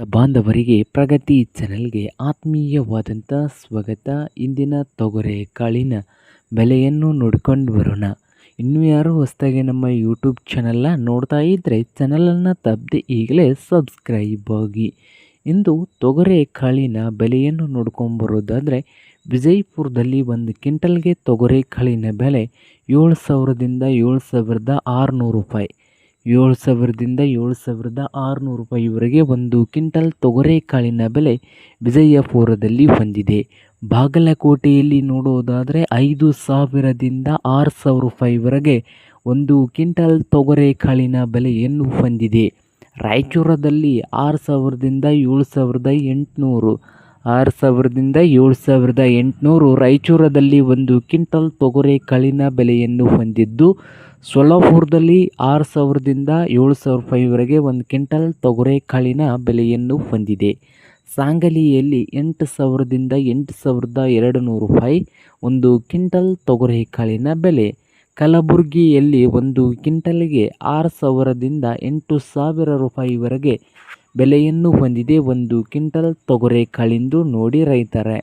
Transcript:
ಬಾಂಧವರಿಗೆ ಪ್ರಗತಿ ಚಾನೆಲ್ಗೆ ಆತ್ಮೀಯವಾದಂಥ ಸ್ವಾಗತ. ಇಂದಿನ ತೊಗರೆ ಕಾಳಿನ ಬೆಲೆಯನ್ನು ನೋಡಿಕೊಂಡು ಬರೋಣ. ಇನ್ನೂ ಯಾರು ಹೊಸದಾಗಿ ನಮ್ಮ ಯೂಟ್ಯೂಬ್ ಚಾನಲ್ನ ನೋಡ್ತಾ ಇದ್ದರೆ ಚಾನಲನ್ನು ತಪ್ಪದೆ ಈಗಲೇ ಸಬ್ಸ್ಕ್ರೈಬ್ ಆಗಿ. ಇಂದು ತೊಗರೆ ಕಾಳಿನ ಬೆಲೆಯನ್ನು ನೋಡ್ಕೊಂಬರೋದಾದರೆ ವಿಜಯಪುರದಲ್ಲಿ ಒಂದು ಕ್ವಿಂಟಲ್ಗೆ ತೊಗರೆ ಕಾಳಿನ ಬೆಲೆ 7,000ದಿಂದ 7,600 ರೂಪಾಯಿ. 7,000ದಿಂದ 7,600 ರೂಪಾಯಿವರೆಗೆ ಒಂದು ಕ್ವಿಂಟಲ್ ತೊಗರೆಕಾಳಿನ ಬೆಲೆ ವಿಜಯಪುರದಲ್ಲಿ ಹೊಂದಿದೆ. ಬಾಗಲಕೋಟೆಯಲ್ಲಿ ನೋಡೋದಾದರೆ 5,000ದಿಂದ 6,000 ರೂಪಾಯಿವರೆಗೆ ಒಂದು ಕ್ವಿಂಟಲ್ ತೊಗರೆಕಾಳಿನ ಬೆಲೆಯನ್ನು ಹೊಂದಿದೆ. ರಾಯಚೂರದಲ್ಲಿ 6,000ದಿಂದ 7,800 6,000ದಿಂದ 7,800 ರಾಯಚೂರದಲ್ಲಿ ಒಂದು ಕ್ವಿಂಟಲ್ ತೊಗರೆಕಾಳಿನ ಬೆಲೆಯನ್ನು ಹೊಂದಿದ್ದು, ಸೊಲ್ಲಾಪುರದಲ್ಲಿ 6,000ದಿಂದ 7,000 ರೂಪಾಯಿವರೆಗೆ ಒಂದು ಕ್ವಿಂಟಲ್ ತೊಗರೆಕಾಳಿನ ಬೆಲೆಯನ್ನು ಹೊಂದಿದೆ. ಸಾಂಗಲಿಯಲ್ಲಿ 8,000ದಿಂದ 8,200 ರೂಪಾಯಿ ಒಂದು ಕ್ವಿಂಟಲ್ ತೊಗರೆಕಾಳಿನ ಬೆಲೆ. ಕಲಬುರಗಿಯಲ್ಲಿ ಒಂದು ಕ್ವಿಂಟಲ್ಗೆ 6,000ದಿಂದ 8,000 ರೂಪಾಯಿವರೆಗೆ ಬೆಲೆಯನ್ನು ಹೊಂದಿದೆ ಒಂದು ಕ್ವಿಂಟಲ್ ತೊಗರೆಕಾಳಿಂದು ನೋಡಿ ರೈತರೇ.